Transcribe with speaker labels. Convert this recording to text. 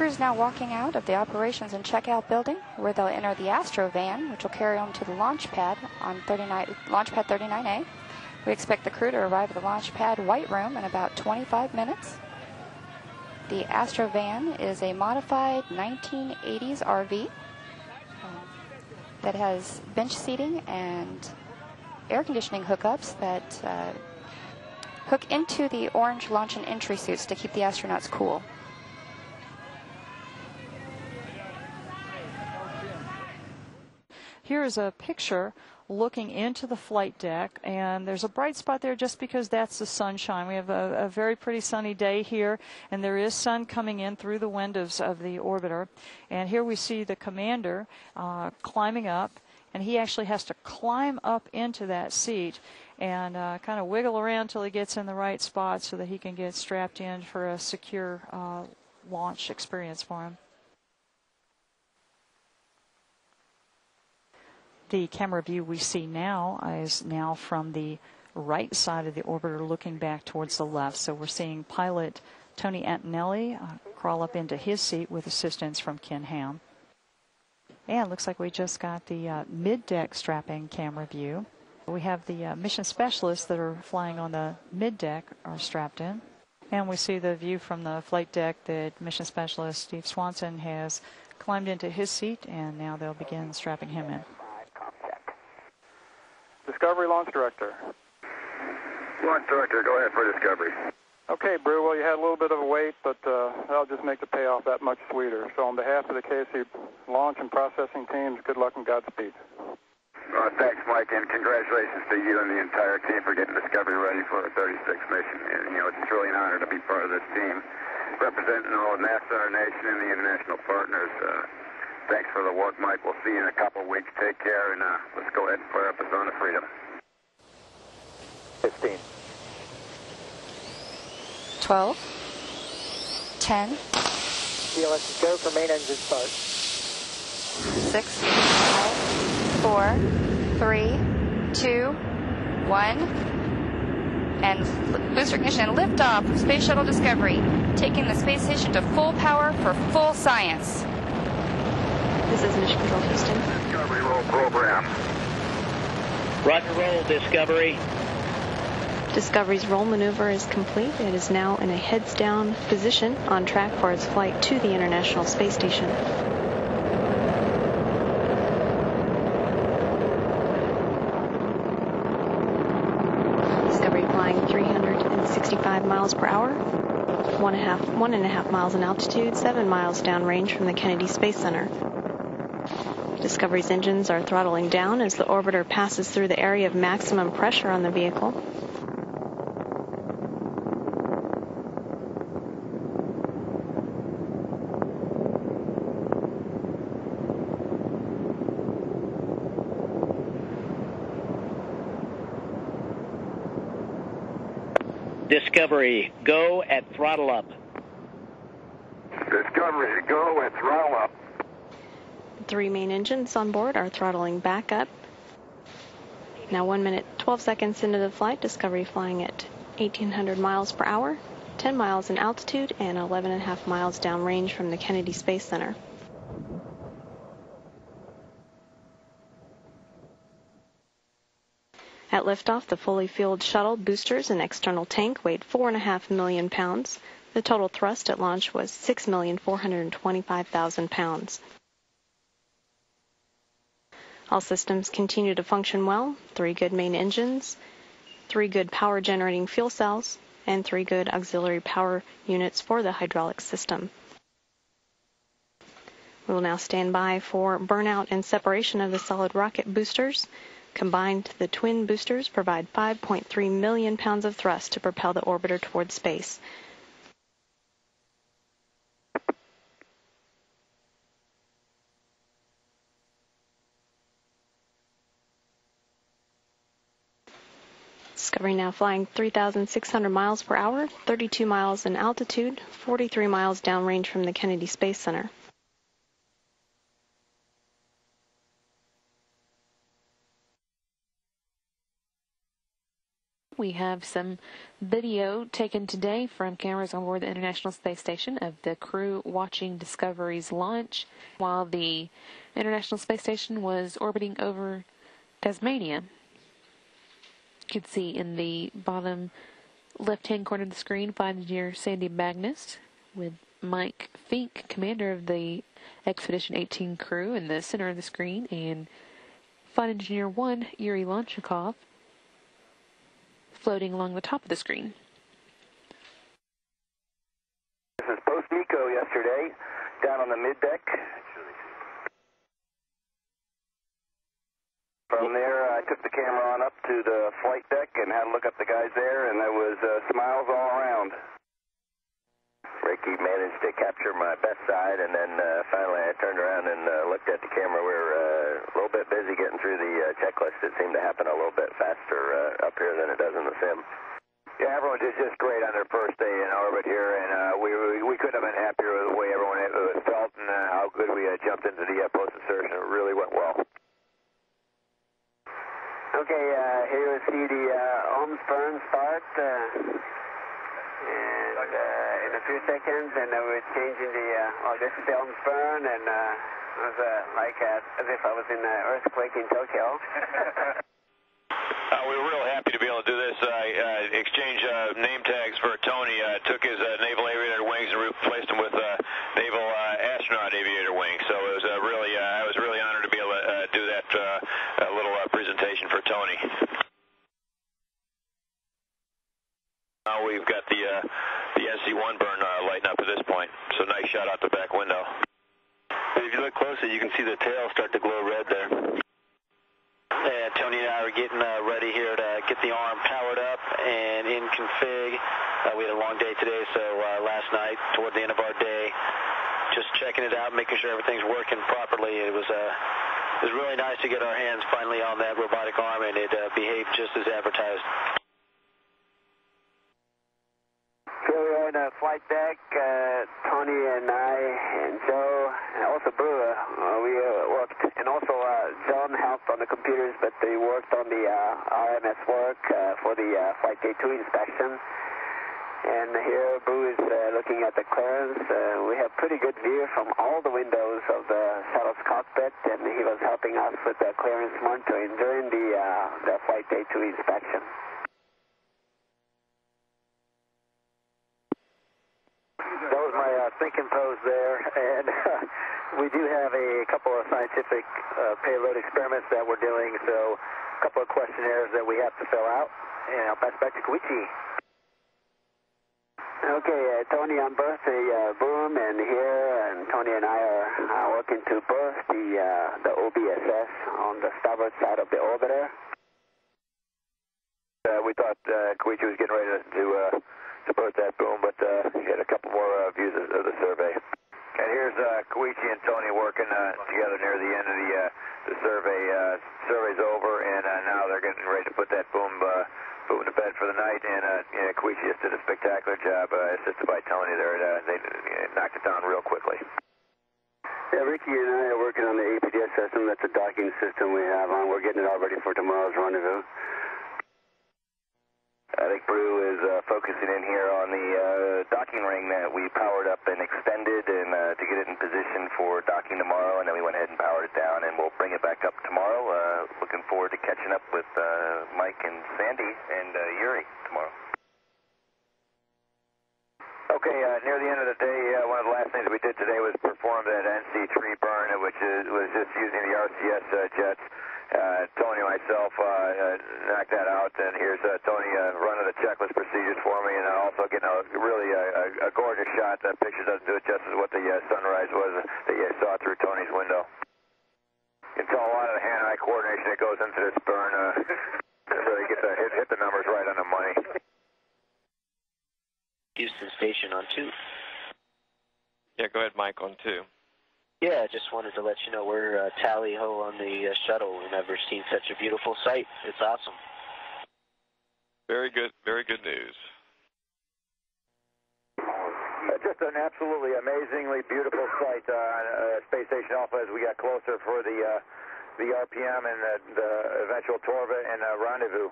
Speaker 1: crew's now walking out of the operations and checkout building, where they'll enter the Astro van, which will carry them to the launch pad on launch pad 39A. We expect the crew to arrive at the launch pad white room in about 25 minutes. The Astro van is a modified 1980s RV that has bench seating and air conditioning hookups that hook into the orange launch and entry suits to keep the astronauts cool.
Speaker 2: Here is a picture looking into the flight deck, and there's a bright spot there just because that's the sunshine. We have a very pretty sunny day here, and there is sun coming in through the windows of the orbiter. And here we see the commander climbing up, and he actually has to climb up into that seat and kind of wiggle around till he gets in the right spot so that he can get strapped in for a secure launch experience for him. The camera view we see now is now from the right side of the orbiter looking back towards the left. So we're seeing pilot Tony Antonelli crawl up into his seat with assistance from Ken Ham. And it looks like we just got the mid-deck strapping camera view. We have the mission specialists that are flying on the mid-deck are strapped in. And we see the view from the flight deck that mission specialist Steve Swanson has climbed into his seat, and now they'll begin strapping him in.
Speaker 3: Discovery Launch Director.
Speaker 4: Launch Director, go ahead for Discovery.
Speaker 3: Okay, Brew, well, you had a little bit of a wait, but that'll just make the payoff that much sweeter. So on behalf of the KSC launch and processing teams, good luck and Godspeed.
Speaker 4: Thanks, Mike, and congratulations to you and the entire team for getting Discovery ready for a 36th mission. And, it's truly an honor to be part of this team, representing all of NASA, our nation, and the international partners. Thanks for the work, Mike. We'll see you in a couple of weeks. Take care, and let's go ahead and fire up the Zone of Freedom.
Speaker 3: 15.
Speaker 1: 12. 10.
Speaker 5: CLS go for main engine start.
Speaker 1: 6, 5, 4, 3, 2, 1. And booster ignition liftoff of Space Shuttle Discovery, taking the space station to full power for full science.
Speaker 6: This is Mission Control Houston.
Speaker 4: Discovery roll program.
Speaker 5: Roger, roll, Discovery.
Speaker 6: Discovery's roll maneuver is complete. It is now in a heads-down position on track for its flight to the International Space Station. Discovery flying 365 miles per hour, 1.5 miles in altitude, 7 miles downrange from the Kennedy Space Center. Discovery's engines are throttling down as the orbiter passes through the area of maximum pressure on the vehicle.
Speaker 5: Discovery, go at throttle up.
Speaker 4: Discovery, go at throttle up.
Speaker 6: 3 main engines on board are throttling back up. Now 1 minute, 12 seconds into the flight, Discovery flying at 1,800 miles per hour, 10 miles in altitude, and 11.5 miles downrange from the Kennedy Space Center. At liftoff, the fully fueled shuttle, boosters, and external tank weighed 4.5 million pounds. The total thrust at launch was 6,425,000 pounds. All systems continue to function well. 3 good main engines, 3 good power generating fuel cells, and 3 good auxiliary power units for the hydraulic system. We will now stand by for burnout and separation of the solid rocket boosters. Combined, the twin boosters provide 5.3 million pounds of thrust to propel the orbiter towards space. Discovery now flying 3,600 miles per hour, 32 miles in altitude, 43 miles downrange from the Kennedy Space Center.
Speaker 7: we have some video taken today from cameras on board the International Space Station of the crew watching Discovery's launch while the International Space Station was orbiting over Tasmania. You can see in the bottom left-hand corner of the screen, Flight Engineer Sandy Magnus with Mike Fink, commander of the Expedition 18 crew, in the center of the screen, and Flight Engineer 1, Yuri Lonchikov, floating along the top of the screen.
Speaker 4: This is post-MECO yesterday, down on the mid-deck. From there, I took the camera on up to the flight deck and had a look at the guys there, and there was smiles all around. Ricky managed to capture my best side, and then finally I turned around and looked at the camera. We were a little bit busy getting through the checklist. It seemed to happen a little bit faster up here than it does in the sim. Yeah, everyone did just great on their first day in orbit here, and we couldn't have been happier with the way everyone felt and how good we jumped into the post-insertion. It really went well. Okay, here we see the Ohms-Burn start, and in a few seconds, and we're changing the, this is the Ohms-Burn, and it was like as if I was in an earthquake in Tokyo.
Speaker 8: We were real happy to be able to do this. Exchange name tags for Tony. Took his naval aviator wings and replaced them with naval astronaut aviator wings. So it was really, I was really honored to be able to do that little presentation for Tony. Now we've got the NC1 burn lighting up at this point. So nice shot out the back window. If you look closely, you can see the tail start to glow red there. Yeah, Tony and I are getting ready here to get the arm powered up and in config. We had a long day today, so last night, toward the end of our day, just checking it out, making sure everything's working properly. It was really nice to get our hands finally on that robotic arm, and it behaved just as advertised.
Speaker 4: Here we are in the flight deck, Tony and I and Joe, and also Brewer, we worked, and also John helped on the computers, but they worked on the RMS work for the Flight Day 2 inspection. And here Brew is looking at the clearance. We have pretty good view from all the windows of the shuttle's cockpit, and he was helping us with the clearance monitoring during the Flight Day 2 inspection. That was my thinking pose there, and we do have a couple of scientific payload experiments that we're doing, so a couple of questionnaires that we have to fill out, and I'll pass back to Koichi. Okay, Tony on berth the boom, and here, and Tony and I are working to berth the OBSS on the starboard side of the orbiter. We thought Koichi was getting ready to berth that boom, but he had a couple more views of the survey. And here's Koichi and Tony working together near the end of the survey. Survey's over, and now they're getting ready to put that boom to bed for the night. And Koichi just did a spectacular job, assisted by Tony there. They knocked it down real quickly. Yeah, Ricky and I are working on the APDS system. That's a docking system we have on. We're getting it all ready for tomorrow's rendezvous. I think Brew is focusing in here on the docking ring that we powered up and extended and to get it in position for docking tomorrow, and then we went ahead and powered it down, and we'll bring it back up tomorrow. Looking forward to catching up with Mike and Sandy and Yuri tomorrow. Okay, near the end of the day, one of the last things we did today was perform that NC3 burn, which was just using the RCS jets. Tony and myself knocked that out, and here's Tony running the checklist procedures for me, and also getting a gorgeous shot. That picture doesn't do it justice what the sunrise was that you saw through Tony's window. You can tell a lot of the hand-eye coordination that goes into this burn. Really hit the numbers right on the money.
Speaker 5: Houston Station on 2.
Speaker 9: Yeah, go ahead, Mike, on 2.
Speaker 5: Yeah, I just wanted to let you know we're tally-ho on the shuttle. We've never seen such a beautiful sight. It's awesome.
Speaker 9: Very good news.
Speaker 4: Just an absolutely amazingly beautiful sight on Space Station Alpha as we got closer for the RPM and the eventual Torva and rendezvous.